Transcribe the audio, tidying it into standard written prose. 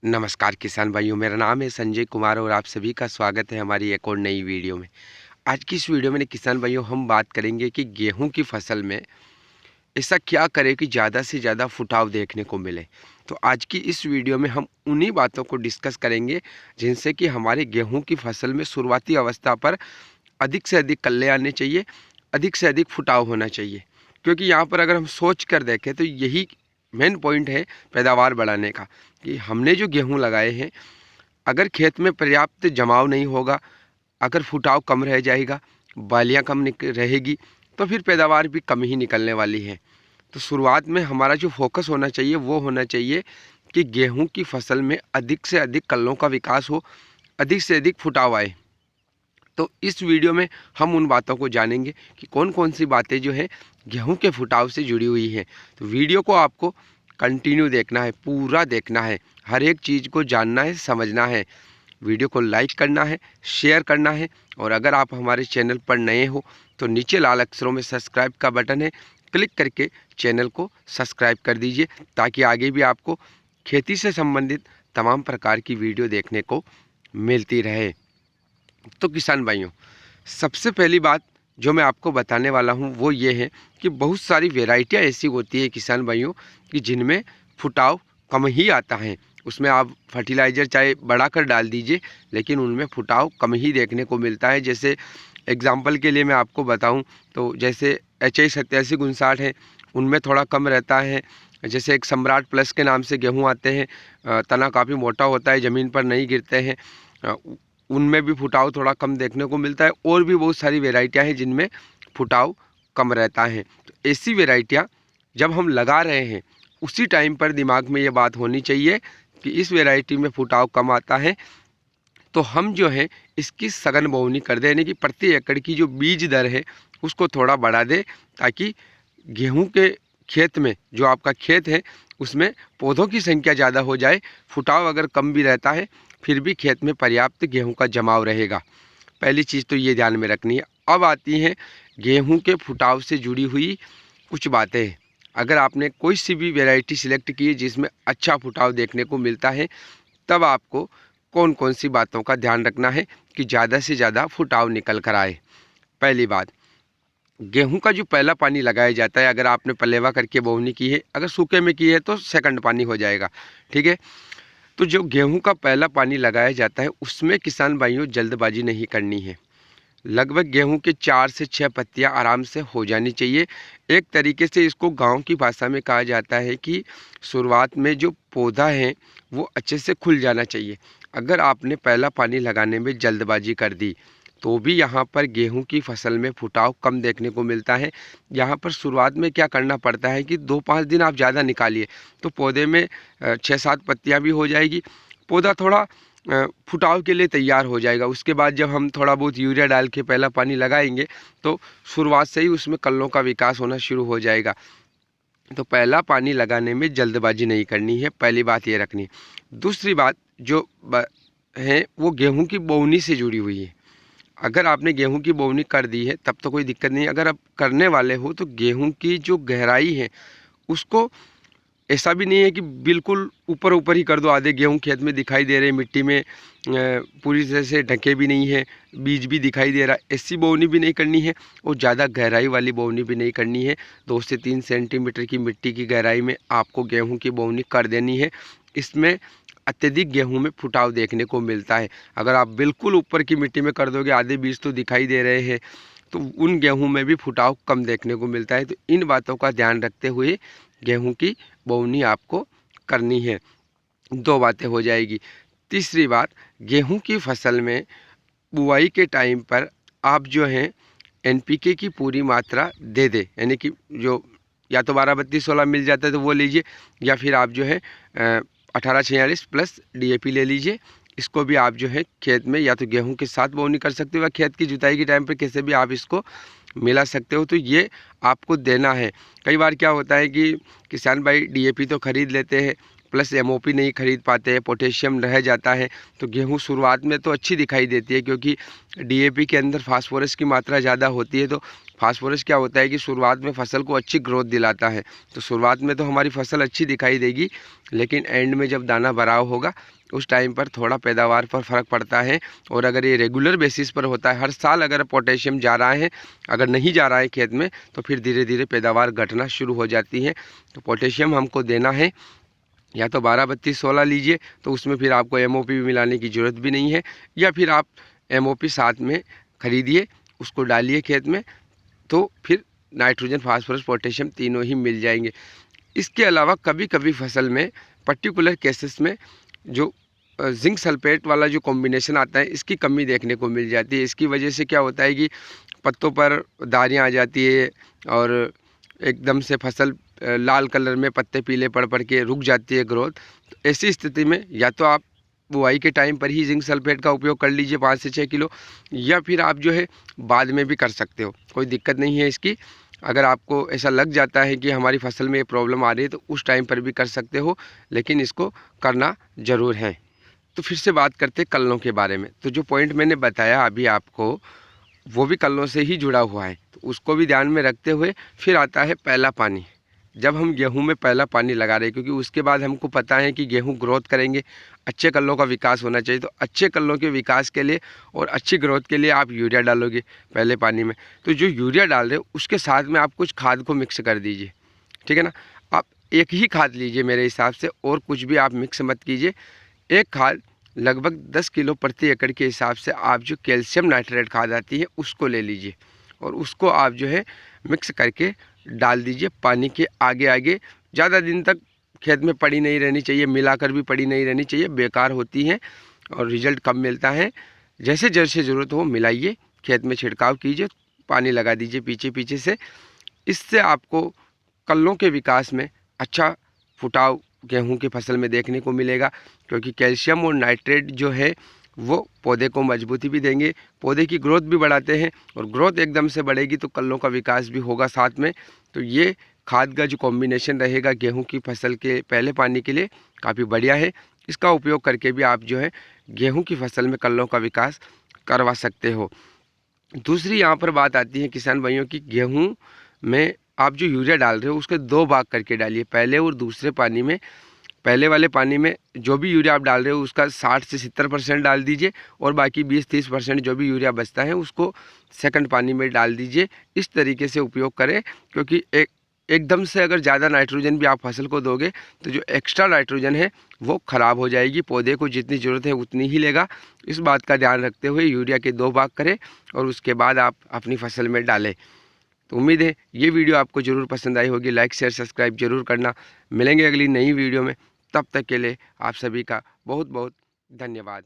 नमस्कार किसान भाइयों, मेरा नाम है संजय कुमार और आप सभी का स्वागत है हमारी एक और नई वीडियो में। आज की इस वीडियो में किसान भाइयों हम बात करेंगे कि गेहूं की फसल में ऐसा क्या करें कि ज़्यादा से ज़्यादा फुटाव देखने को मिले। तो आज की इस वीडियो में हम उन्हीं बातों को डिस्कस करेंगे जिनसे कि हमारे गेहूँ की फसल में शुरुआती अवस्था पर अधिक से अधिक कल्ले आने चाहिए, अधिक से अधिक फुटाव होना चाहिए। क्योंकि यहाँ पर अगर हम सोच कर देखें तो यही मेन पॉइंट है पैदावार बढ़ाने का, कि हमने जो गेहूँ लगाए हैं अगर खेत में पर्याप्त जमाव नहीं होगा, अगर फुटाव कम रह जाएगा, बालियाँ कम रहेगी, तो फिर पैदावार भी कम ही निकलने वाली है। तो शुरुआत में हमारा जो फोकस होना चाहिए वो होना चाहिए कि गेहूं की फसल में अधिक से अधिक कल्लों का विकास हो, अधिक से अधिक फुटाव आए। तो इस वीडियो में हम उन बातों को जानेंगे कि कौन कौन सी बातें जो है गेहूं के फुटाव से जुड़ी हुई हैं। तो वीडियो को आपको कंटिन्यू देखना है, पूरा देखना है, हर एक चीज़ को जानना है, समझना है। वीडियो को लाइक करना है, शेयर करना है, और अगर आप हमारे चैनल पर नए हो तो नीचे लाल अक्षरों में सब्सक्राइब का बटन है, क्लिक करके चैनल को सब्सक्राइब कर दीजिए ताकि आगे भी आपको खेती से संबंधित तमाम प्रकार की वीडियो देखने को मिलती रहे। तो किसान भाइयों, सबसे पहली बात जो मैं आपको बताने वाला हूं वो ये है कि बहुत सारी वेराइटियां ऐसी होती है किसान भाइयों कि जिनमें फुटाव कम ही आता है। उसमें आप फर्टिलाइज़र चाहे बढ़ाकर डाल दीजिए लेकिन उनमें फुटाव कम ही देखने को मिलता है। जैसे एग्जाम्पल के लिए मैं आपको बताऊं तो जैसे HI 8759 है, उनमें थोड़ा कम रहता है। जैसे एक सम्राट प्लस के नाम से गेहूँ आते हैं, तना काफ़ी मोटा होता है, ज़मीन पर नहीं गिरते हैं, उनमें भी फुटाव थोड़ा कम देखने को मिलता है। और भी बहुत सारी वेराइटियां हैं जिनमें फुटाव कम रहता है। तो ऐसी वेराइटियां जब हम लगा रहे हैं उसी टाइम पर दिमाग में ये बात होनी चाहिए कि इस वेराइटी में फुटाव कम आता है तो हम जो है इसकी सघन बोवनी कर दें, यानी कि प्रति एकड़ की जो बीज दर है उसको थोड़ा बढ़ा दें ताकि गेहूं के खेत में, जो आपका खेत है उसमें पौधों की संख्या ज़्यादा हो जाए। फुटाव अगर कम भी रहता है फिर भी खेत में पर्याप्त गेहूं का जमाव रहेगा। पहली चीज़ तो ये ध्यान में रखनी है। अब आती हैं गेहूं के फुटाव से जुड़ी हुई कुछ बातें। अगर आपने कोई सी भी वैरायटी सिलेक्ट की है जिसमें अच्छा फुटाव देखने को मिलता है, तब आपको कौन कौन सी बातों का ध्यान रखना है कि ज़्यादा से ज़्यादा फुटाव निकल कर आए। पहली बात, गेहूं का जो पहला पानी लगाया जाता है, अगर आपने पलेवा करके बोवनी की है, अगर सूखे में की है तो सेकंड पानी हो जाएगा, ठीक है। तो जो गेहूं का पहला पानी लगाया जाता है उसमें किसान भाइयों जल्दबाजी नहीं करनी है। लगभग गेहूं के 4 से 6 पत्तियां आराम से हो जानी चाहिए। एक तरीके से इसको गांव की भाषा में कहा जाता है कि शुरुआत में जो पौधा है वो अच्छे से खुल जाना चाहिए। अगर आपने पहला पानी लगाने में जल्दबाजी कर दी तो भी यहाँ पर गेहूं की फसल में फुटाव कम देखने को मिलता है। यहाँ पर शुरुआत में क्या करना पड़ता है कि 2-5 दिन आप ज़्यादा निकालिए तो पौधे में 6-7 पत्तियाँ भी हो जाएगी, पौधा थोड़ा फुटाव के लिए तैयार हो जाएगा। उसके बाद जब हम थोड़ा बहुत यूरिया डाल के पहला पानी लगाएंगे तो शुरुआत से ही उसमें कल्लों का विकास होना शुरू हो जाएगा। तो पहला पानी लगाने में जल्दबाजी नहीं करनी है, पहली बात ये रखनी है। दूसरी बात जो है वो गेहूं की बोवनी से जुड़ी हुई है। अगर आपने गेहूं की बोवनी कर दी है तब तो कोई दिक्कत नहीं है। अगर आप करने वाले हो तो गेहूं की जो गहराई है उसको, ऐसा भी नहीं है कि बिल्कुल ऊपर ऊपर ही कर दो, आधे गेहूं खेत में दिखाई दे रहे हैं, मिट्टी में पूरी तरह से ढके भी नहीं है, बीज भी दिखाई दे रहा है, ऐसी बोवनी भी नहीं करनी है और ज़्यादा गहराई वाली बोवनी भी नहीं करनी है। 2 से 3 सेंटीमीटर की मिट्टी की गहराई में आपको गेहूं की बोवनी कर देनी है। इसमें अत्यधिक गेहूं में फुटाव देखने को मिलता है। अगर आप बिल्कुल ऊपर की मिट्टी में कर दोगे, आधे बीज तो दिखाई दे रहे हैं, तो उन गेहूं में भी फुटाव कम देखने को मिलता है। तो इन बातों का ध्यान रखते हुए गेहूं की बोवनी आपको करनी है। 2 बातें हो जाएगी। तीसरी बात, गेहूं की फसल में बुआई के टाइम पर आप जो है NPK की पूरी मात्रा दे दें, यानी कि जो या तो 12-32-16 मिल जाता है तो वो लीजिए, या फिर आप जो है 18-46 प्लस DAP ले लीजिए। इसको भी आप जो है खेत में या तो गेहूं के साथ बोवनी कर सकते हो या खेत की जुताई के टाइम पर कैसे भी आप इसको मिला सकते हो। तो ये आपको देना है। कई बार क्या होता है कि किसान भाई DAP तो ख़रीद लेते हैं प्लस एमओपी नहीं खरीद पाते हैं, पोटेशियम रह जाता है, तो गेहूँ शुरुआत में तो अच्छी दिखाई देती है क्योंकि डीएपी के अंदर फास्फोरस की मात्रा ज़्यादा होती है। तो फास्फोरस क्या होता है कि शुरुआत में फसल को अच्छी ग्रोथ दिलाता है, तो शुरुआत में तो हमारी फसल अच्छी दिखाई देगी, लेकिन एंड में जब दाना भराव होगा उस टाइम पर थोड़ा पैदावार पर फ़र्क पड़ता है। और अगर ये रेगुलर बेसिस पर होता है, हर साल अगर पोटेशियम जा रहा है, अगर नहीं जा रहा है खेत में, तो फिर धीरे धीरे पैदावार घटना शुरू हो जाती है। तो पोटेशियम हमको देना है, या तो 12-32-16 लीजिए, तो उसमें फिर आपको एमओपी भी मिलाने की ज़रूरत भी नहीं है, या फिर आप एमओपी साथ में खरीदिए, उसको डालिए खेत में, तो फिर नाइट्रोजन, फास्फोरस, पोटेशियम तीनों ही मिल जाएंगे। इसके अलावा कभी कभी फसल में पर्टिकुलर केसेस में जो जिंक सल्फेट वाला जो कॉम्बिनेशन आता है, इसकी कमी देखने को मिल जाती है। इसकी वजह से क्या होता है कि पत्तों पर दारियाँ आ जाती है और एकदम से फसल लाल कलर में, पत्ते पीले पड़ के रुक जाती है ग्रोथ। तो ऐसी स्थिति में या तो आप बुआई के टाइम पर ही जिंक सल्फेट का उपयोग कर लीजिए 5 से 6 किलो, या फिर आप जो है बाद में भी कर सकते हो, कोई दिक्कत नहीं है इसकी। अगर आपको ऐसा लग जाता है कि हमारी फसल में ये प्रॉब्लम आ रही है, तो उस टाइम पर भी कर सकते हो, लेकिन इसको करना ज़रूर है। तो फिर से बात करते हैं कल्लों के बारे में। तो जो पॉइंट मैंने बताया अभी आपको, वो भी कल्लों से ही जुड़ा हुआ है, तो उसको भी ध्यान में रखते हुए फिर आता है पहला पानी। जब हम गेहूं में पहला पानी लगा रहे हैं, क्योंकि उसके बाद हमको पता है कि गेहूं ग्रोथ करेंगे, अच्छे कल्लों का विकास होना चाहिए, तो अच्छे कल्लों के विकास के लिए और अच्छी ग्रोथ के लिए आप यूरिया डालोगे पहले पानी में। तो जो यूरिया डाल रहे हो उसके साथ में आप कुछ खाद को मिक्स कर दीजिए, ठीक है ना। आप एक ही खाद लीजिए मेरे हिसाब से, और कुछ भी आप मिक्स मत कीजिए। एक खाद लगभग 10 किलो प्रति एकड़ के हिसाब से आप जो कैल्शियम नाइट्रेट खाद आती है उसको ले लीजिए, और उसको आप जो है मिक्स करके डाल दीजिए पानी के आगे आगे। ज़्यादा दिन तक खेत में पड़ी नहीं रहनी चाहिए, मिलाकर भी पड़ी नहीं रहनी चाहिए, बेकार होती हैं और रिजल्ट कम मिलता है। जैसे जैसे ज़रूरत हो मिलाइए, खेत में छिड़काव कीजिए, पानी लगा दीजिए पीछे पीछे से। इससे आपको कल्लों के विकास में अच्छा फुटाव गेहूं की फसल में देखने को मिलेगा, क्योंकि कैल्शियम और नाइट्रेट जो है वो पौधे को मजबूती भी देंगे, पौधे की ग्रोथ भी बढ़ाते हैं, और ग्रोथ एकदम से बढ़ेगी तो कल्लों का विकास भी होगा साथ में। तो ये खाद का जो कॉम्बिनेशन रहेगा गेहूं की फसल के पहले पानी के लिए काफ़ी बढ़िया है। इसका उपयोग करके भी आप जो है गेहूं की फसल में कल्लों का विकास करवा सकते हो। दूसरी यहाँ पर बात आती है किसान भाइयों की, गेहूँ में आप जो यूरिया डाल रहे हो उसके 2 भाग करके डालिए, पहले और दूसरे पानी में। पहले वाले पानी में जो भी यूरिया आप डाल रहे हो उसका 60 से 70% डाल दीजिए, और बाकी 20-30% जो भी यूरिया बचता है उसको सेकंड पानी में डाल दीजिए। इस तरीके से उपयोग करें, क्योंकि एकदम से अगर ज़्यादा नाइट्रोजन भी आप फसल को दोगे तो जो एक्स्ट्रा नाइट्रोजन है वो ख़राब हो जाएगी, पौधे को जितनी ज़रूरत है उतनी ही लेगा। इस बात का ध्यान रखते हुए यूरिया के 2 भाग करें और उसके बाद आप अपनी फसल में डालें। तो उम्मीद है ये वीडियो आपको ज़रूर पसंद आई होगी। लाइक शेयर सब्सक्राइब जरूर करना। मिलेंगे अगली नई वीडियो में, तब तक के लिए आप सभी का बहुत बहुत धन्यवाद।